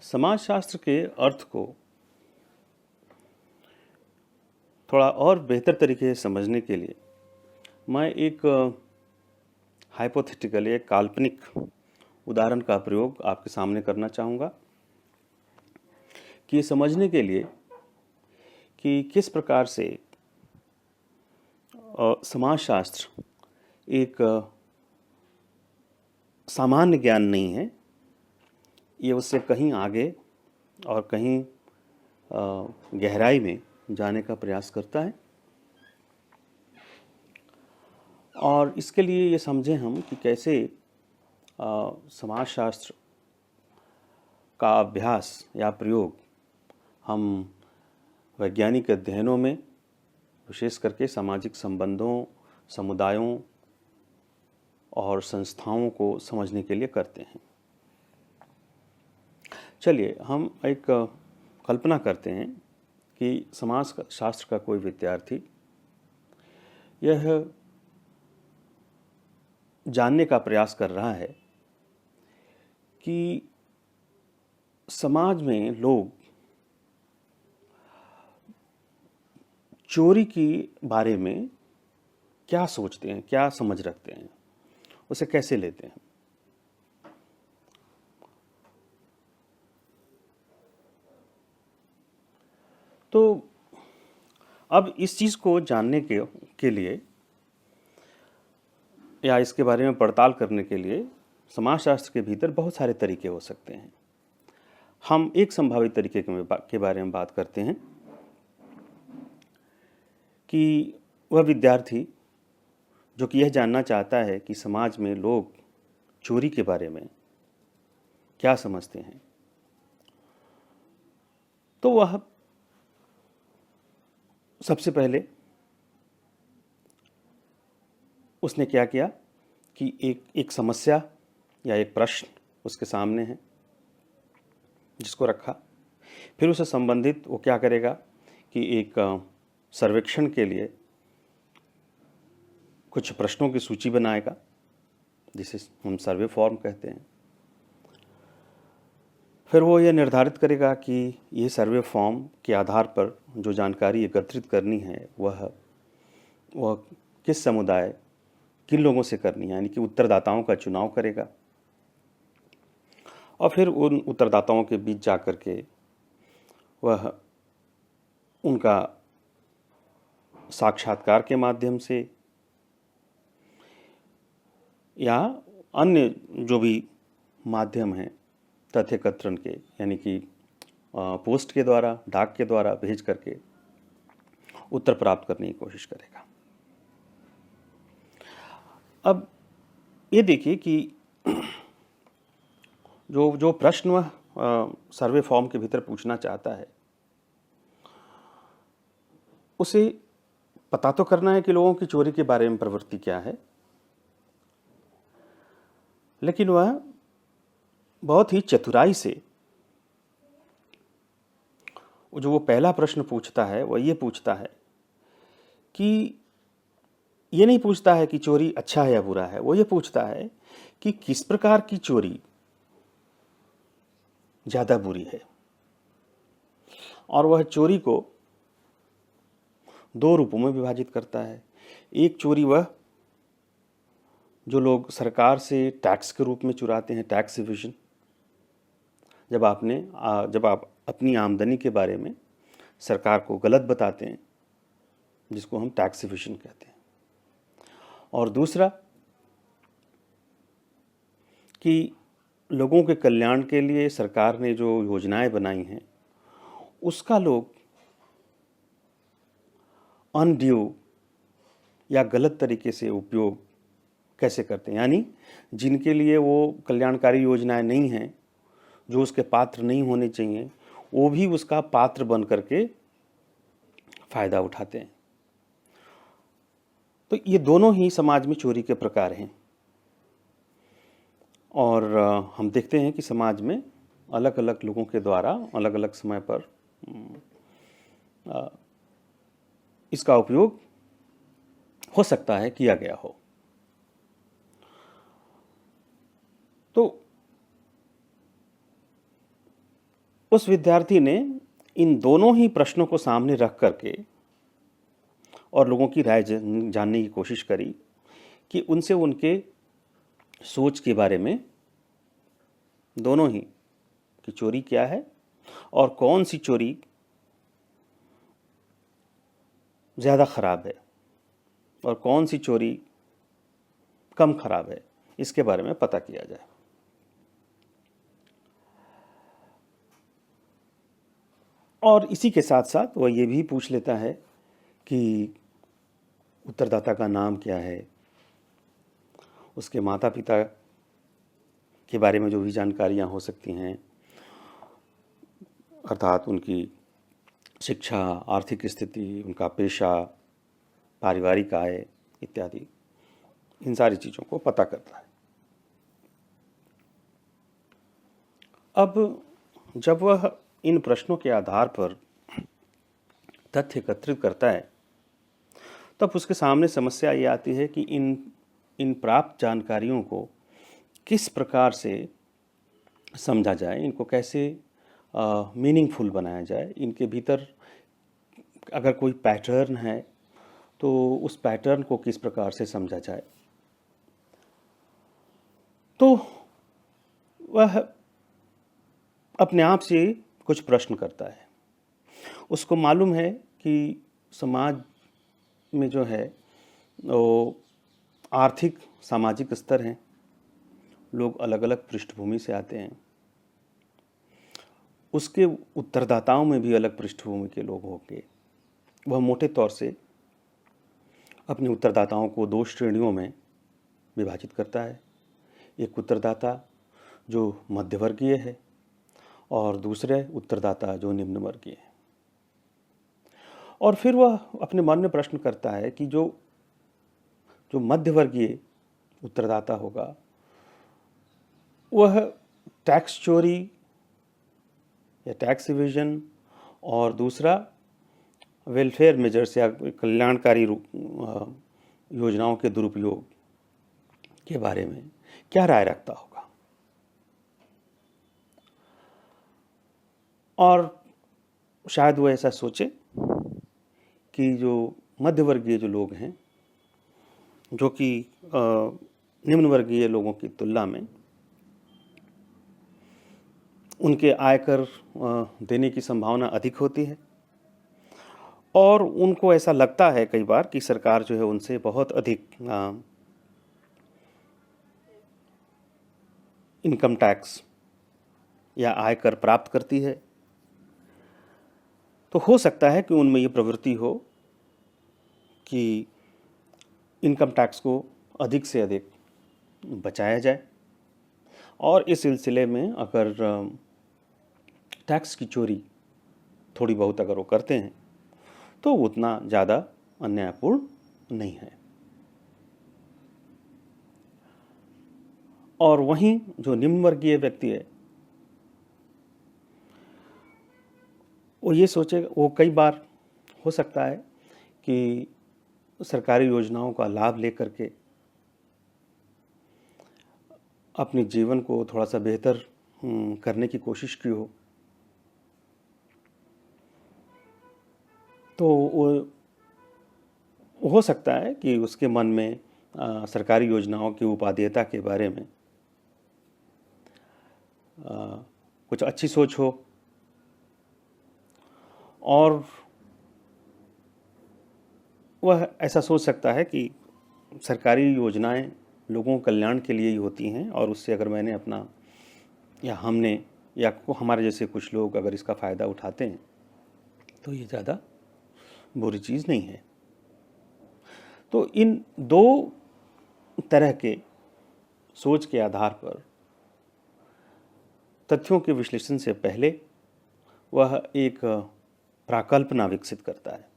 समाजशास्त्र के अर्थ को थोड़ा और बेहतर तरीके से समझने के लिए मैं एक हाइपोथेटिकल एक काल्पनिक उदाहरण का प्रयोग आपके सामने करना चाहूँगा कि ये समझने के लिए कि किस प्रकार से समाजशास्त्र एक सामान्य ज्ञान नहीं है, ये उससे कहीं आगे और कहीं गहराई में जाने का प्रयास करता है। और इसके लिए ये समझें हम कि कैसे समाजशास्त्र का अभ्यास या प्रयोग हम वैज्ञानिक अध्ययनों में, विशेष करके सामाजिक संबंधों, समुदायों और संस्थाओं को समझने के लिए करते हैं। चलिए हम एक कल्पना करते हैं कि समाज शास्त्र का कोई विद्यार्थी यह जानने का प्रयास कर रहा है कि समाज में लोग चोरी के बारे में क्या सोचते हैं, क्या समझ रखते हैं, उसे कैसे लेते हैं। तो अब इस चीज़ को जानने के लिए या इसके बारे में पड़ताल करने के लिए समाजशास्त्र के भीतर बहुत सारे तरीके हो सकते हैं। हम एक संभावित तरीके के बारे में बात करते हैं कि वह विद्यार्थी जो कि यह जानना चाहता है कि समाज में लोग चोरी के बारे में क्या समझते हैं, तो वह सबसे पहले उसने क्या किया कि एक समस्या या एक प्रश्न उसके सामने है जिसको रखा। फिर उससे संबंधित वो क्या करेगा कि एक सर्वेक्षण के लिए कुछ प्रश्नों की सूची बनाएगा, जिसे हम सर्वे फॉर्म कहते हैं। फिर वो ये निर्धारित करेगा कि ये सर्वे फॉर्म के आधार पर जो जानकारी एकत्रित करनी है वह किस समुदाय, किन लोगों से करनी है, यानी कि उत्तरदाताओं का चुनाव करेगा। और फिर उन उत्तरदाताओं के बीच जाकर के वह उनका साक्षात्कार के माध्यम से या अन्य जो भी माध्यम हैं तथ्य एकत्रण के, यानी कि पोस्ट के द्वारा, डाक के द्वारा भेज करके उत्तर प्राप्त करने की कोशिश करेगा। अब ये देखिए कि जो प्रश्न वह सर्वे फॉर्म के भीतर पूछना चाहता है, उसे पता तो करना है कि लोगों की चोरी के बारे में प्रवृत्ति क्या है, लेकिन वह बहुत ही चतुराई से जो वो पहला प्रश्न पूछता है वह ये पूछता है कि ये नहीं पूछता है कि चोरी अच्छा है या बुरा है, वो ये पूछता है कि किस प्रकार की चोरी ज़्यादा बुरी है। और वह चोरी को दो रूपों में विभाजित करता है। एक चोरी वह जो लोग सरकार से टैक्स के रूप में चुराते हैं, टैक्स इवेजन, जब आप अपनी आमदनी के बारे में सरकार को गलत बताते हैं, जिसको हम टैक्स इवेजन कहते हैं। और दूसरा कि लोगों के कल्याण के लिए सरकार ने जो योजनाएं बनाई हैं उसका लोग अनड्यू या गलत तरीके से उपयोग कैसे करते हैं, यानी जिनके लिए वो कल्याणकारी योजनाएं नहीं हैं, जो उसके पात्र नहीं होने चाहिए, वो भी उसका पात्र बन करके फायदा उठाते हैं। तो ये दोनों ही समाज में चोरी के प्रकार हैं। और हम देखते हैं कि समाज में अलग अलग लोगों के द्वारा अलग अलग समय पर इसका उपयोग हो सकता है किया गया हो। तो उस विद्यार्थी ने इन दोनों ही प्रश्नों को सामने रख करके और लोगों की राय जानने की कोशिश करी कि उनसे उनके सोच के बारे में, दोनों ही, कि चोरी क्या है और कौन सी चोरी ज़्यादा ख़राब है और कौन सी चोरी कम ख़राब है, इसके बारे में पता किया जाए। और इसी के साथ साथ वह ये भी पूछ लेता है कि उत्तरदाता का नाम क्या है, उसके माता पिता के बारे में जो भी जानकारियां हो सकती हैं, अर्थात उनकी शिक्षा, आर्थिक स्थिति, उनका पेशा, पारिवारिक आय इत्यादि, इन सारी चीज़ों को पता करता है। अब जब वह इन प्रश्नों के आधार पर तथ्य एकत्रित करता है, तब उसके सामने समस्या ये आती है कि इन प्राप्त जानकारियों को किस प्रकार से समझा जाए, इनको कैसे मीनिंगफुल बनाया जाए, इनके भीतर अगर कोई पैटर्न है तो उस पैटर्न को किस प्रकार से समझा जाए। तो वह अपने आप से कुछ प्रश्न करता है। उसको मालूम है कि समाज में जो है वो आर्थिक सामाजिक स्तर हैं, लोग अलग अलग पृष्ठभूमि से आते हैं, उसके उत्तरदाताओं में भी अलग पृष्ठभूमि के लोग होंगे। वह मोटे तौर से अपने उत्तरदाताओं को दो श्रेणियों में विभाजित करता है। एक उत्तरदाता जो मध्यवर्गीय है और दूसरे उत्तरदाता जो निम्न वर्गीय है। और फिर वह अपने मन में प्रश्न करता है कि जो मध्यवर्गीय उत्तरदाता होगा वह टैक्स चोरी या टैक्स इवेजन और दूसरा वेलफेयर मेजर्स या कल्याणकारी योजनाओं के दुरुपयोग के बारे में क्या राय रखता होगा। और शायद वो ऐसा सोचे कि जो मध्यवर्गीय जो लोग हैं, जो कि निम्न वर्गीय लोगों की तुलना में उनके आयकर देने की संभावना अधिक होती है और उनको ऐसा लगता है कई बार कि सरकार जो है उनसे बहुत अधिक इनकम टैक्स या आयकर प्राप्त करती है। तो हो सकता है कि उनमें ये प्रवृत्ति हो कि इनकम टैक्स को अधिक से अधिक बचाया जाए और इस सिलसिले में अगर टैक्स की चोरी थोड़ी बहुत अगर वो करते हैं तो उतना ज़्यादा अन्यायपूर्ण नहीं है। और वहीं जो निम्न वर्गीय व्यक्ति है वो ये सोचे, वो कई बार हो सकता है कि सरकारी योजनाओं का लाभ लेकर के अपने जीवन को थोड़ा सा बेहतर करने की कोशिश की हो, तो वो हो सकता है कि उसके मन में सरकारी योजनाओं की उपादेयता के बारे में कुछ अच्छी सोच हो और वह ऐसा सोच सकता है कि सरकारी योजनाएं लोगों के कल्याण के लिए ही होती हैं और उससे अगर मैंने अपना या हमने या हमारे जैसे कुछ लोग अगर इसका फ़ायदा उठाते हैं तो ये ज़्यादा बुरी चीज़ नहीं है। तो इन दो तरह के सोच के आधार पर तथ्यों के विश्लेषण से पहले वह एक प्राकल्पना विकसित करता है,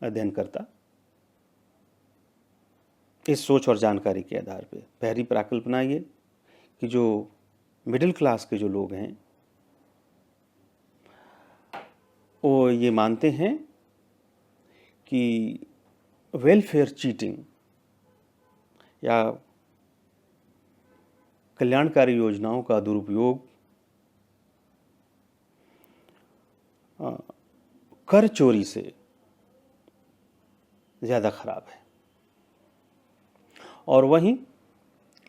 अध्ययन करता इस सोच और जानकारी के आधार पे। पहली प्राकल्पना ये कि जो मिडिल क्लास के जो लोग हैं वो ये मानते हैं कि वेलफेयर चीटिंग या कल्याणकारी योजनाओं का दुरुपयोग कर चोरी से ज़्यादा खराब है। और वहीं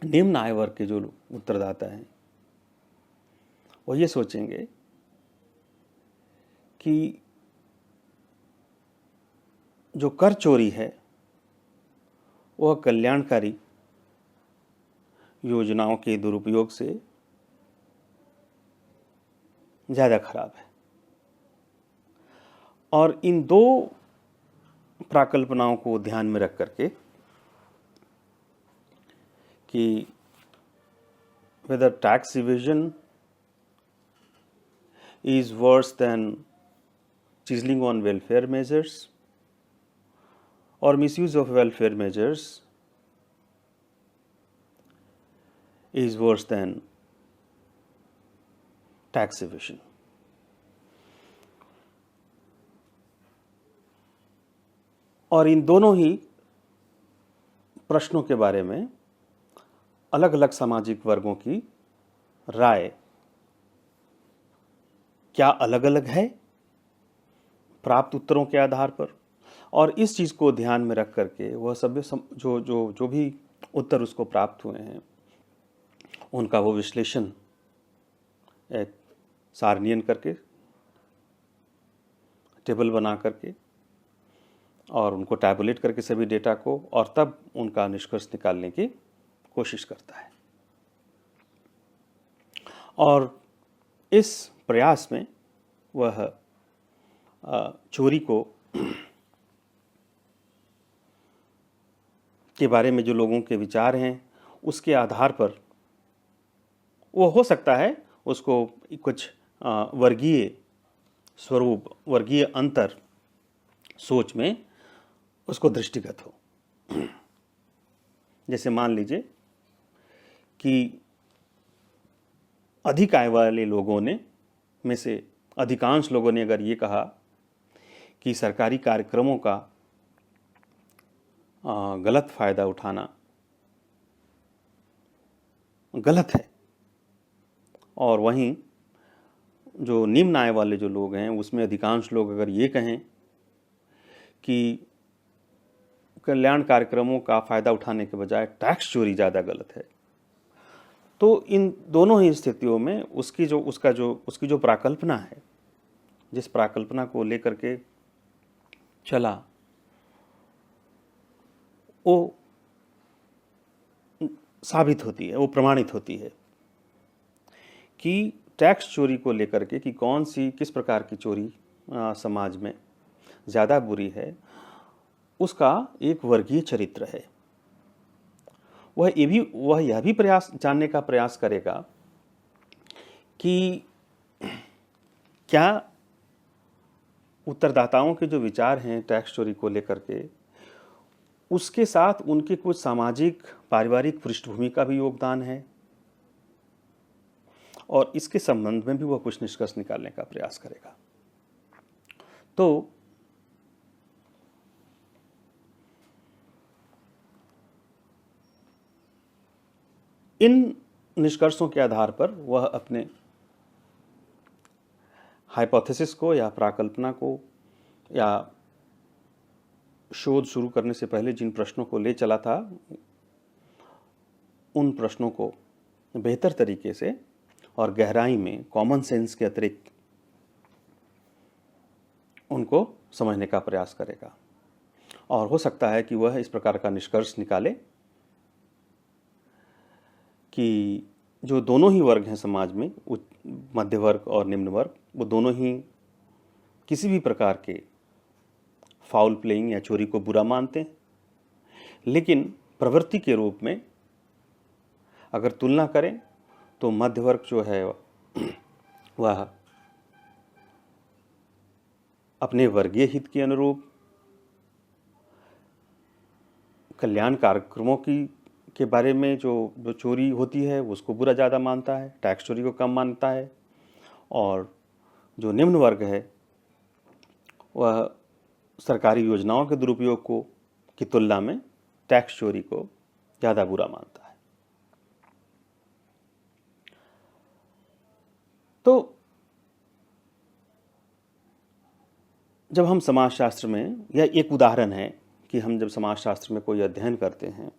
निम्न आय वर्ग के जो उत्तरदाता हैं वो ये सोचेंगे कि जो कर चोरी है वह कल्याणकारी योजनाओं के दुरुपयोग से ज़्यादा खराब है। और इन दो प्राकल्पनाओं को ध्यान में रख करके कि whether tax evasion is worse than chiseling on welfare measures or misuse of welfare measures is worse than tax evasion. और इन दोनों ही प्रश्नों के बारे में अलग अलग सामाजिक वर्गों की राय क्या अलग अलग है प्राप्त उत्तरों के आधार पर, और इस चीज़ को ध्यान में रख करके वह सभी जो भी उत्तर उसको प्राप्त हुए हैं उनका वो विश्लेषण एक सारणीयन करके टेबल बना करके और उनको टैबुलेट करके सभी डेटा को, और तब उनका निष्कर्ष निकालने की कोशिश करता है। और इस प्रयास में वह चोरी को के बारे में जो लोगों के विचार हैं उसके आधार पर वो हो सकता है उसको कुछ वर्गीय स्वरूप, वर्गीय अंतर सोच में उसको दृष्टिगत हो। जैसे मान लीजिए कि अधिक आय वाले लोगों ने में से अधिकांश लोगों ने अगर ये कहा कि सरकारी कार्यक्रमों का गलत फायदा उठाना गलत है, और वहीं जो निम्न आय वाले जो लोग हैं उसमें अधिकांश लोग अगर ये कहें कि कल्याण कार्यक्रमों का फायदा उठाने के बजाय टैक्स चोरी ज़्यादा गलत है, तो इन दोनों ही स्थितियों में उसकी जो प्राकल्पना है, जिस प्राकल्पना को लेकर के चला, वो साबित होती है, वो प्रमाणित होती है कि टैक्स चोरी को लेकर के कि किस प्रकार की चोरी समाज में ज़्यादा बुरी है, उसका एक वर्गीय चरित्र है। वह यह भी जानने का प्रयास करेगा कि क्या उत्तरदाताओं के जो विचार हैं टैक्स चोरी को लेकर के, उसके साथ उनके कुछ सामाजिक पारिवारिक पृष्ठभूमि का भी योगदान है, और इसके संबंध में भी वह कुछ निष्कर्ष निकालने का प्रयास करेगा। तो इन निष्कर्षों के आधार पर वह अपने हाइपोथेसिस को या प्राकल्पना को या शोध शुरू करने से पहले जिन प्रश्नों को ले चला था उन प्रश्नों को बेहतर तरीके से और गहराई में कॉमन सेंस के अतिरिक्त उनको समझने का प्रयास करेगा। और हो सकता है कि वह इस प्रकार का निष्कर्ष निकाले कि जो दोनों ही वर्ग हैं समाज में, मध्य वर्ग और निम्न वर्ग, वो दोनों ही किसी भी प्रकार के फाउल प्लेइंग या चोरी को बुरा मानते हैं, लेकिन प्रवृत्ति के रूप में अगर तुलना करें तो मध्य वर्ग जो है वह अपने वर्गीय हित के अनुरूप कल्याण कार्यक्रमों के बारे में जो चोरी होती है उसको बुरा ज़्यादा मानता है, टैक्स चोरी को कम मानता है, और जो निम्न वर्ग है वह सरकारी योजनाओं के दुरुपयोग की तुलना में टैक्स चोरी को ज़्यादा बुरा मानता है। तो जब हम समाजशास्त्र में, यह एक उदाहरण है कि हम जब समाजशास्त्र में कोई अध्ययन करते हैं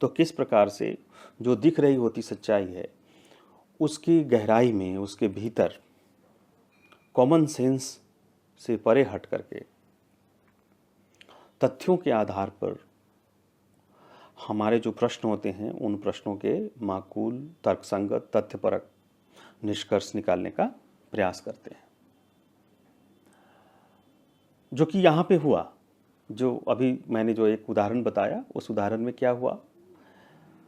तो किस प्रकार से जो दिख रही होती सच्चाई है उसकी गहराई में, उसके भीतर कॉमन सेंस से परे हट करके तथ्यों के आधार पर हमारे जो प्रश्न होते हैं उन प्रश्नों के माकूल, तर्कसंगत, तथ्यपरक निष्कर्ष निकालने का प्रयास करते हैं। जो कि यहाँ पे हुआ, जो अभी मैंने जो एक उदाहरण बताया उस उदाहरण में क्या हुआ,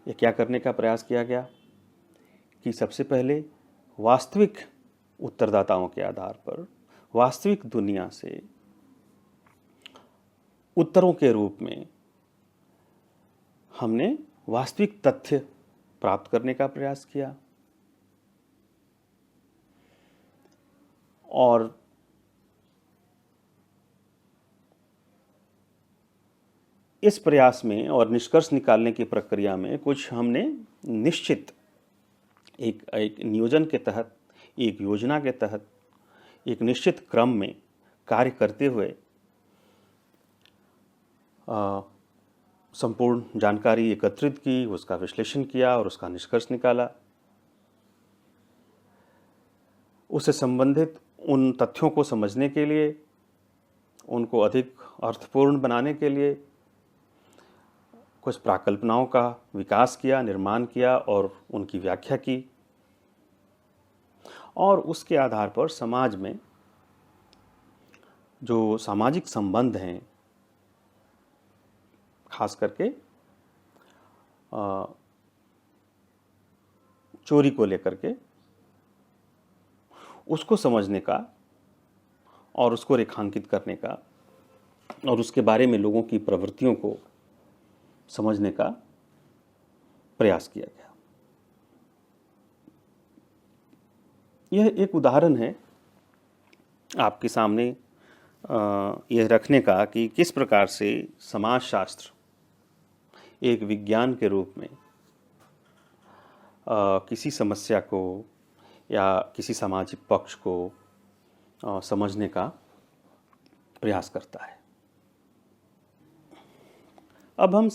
ये क्या करने का प्रयास किया गया कि सबसे पहले वास्तविक उत्तरदाताओं के आधार पर वास्तविक दुनिया से उत्तरों के रूप में हमने वास्तविक तथ्य प्राप्त करने का प्रयास किया, और इस प्रयास में और निष्कर्ष निकालने की प्रक्रिया में कुछ हमने निश्चित एक नियोजन के तहत, एक योजना के तहत, एक निश्चित क्रम में कार्य करते हुए संपूर्ण जानकारी एकत्रित की, उसका विश्लेषण किया और उसका निष्कर्ष निकाला। उससे संबंधित उन तथ्यों को समझने के लिए, उनको अधिक अर्थपूर्ण बनाने के लिए कुछ प्राकल्पनाओं का विकास किया, निर्माण किया और उनकी व्याख्या की, और उसके आधार पर समाज में जो सामाजिक संबंध हैं, खास करके चोरी को लेकर के, उसको समझने का और उसको रेखांकित करने का और उसके बारे में लोगों की प्रवृत्तियों को समझने का प्रयास किया गया। यह एक उदाहरण है आपके सामने यह रखने का कि किस प्रकार से समाजशास्त्र एक विज्ञान के रूप में किसी समस्या को या किसी सामाजिक पक्ष को समझने का प्रयास करता है। अब हम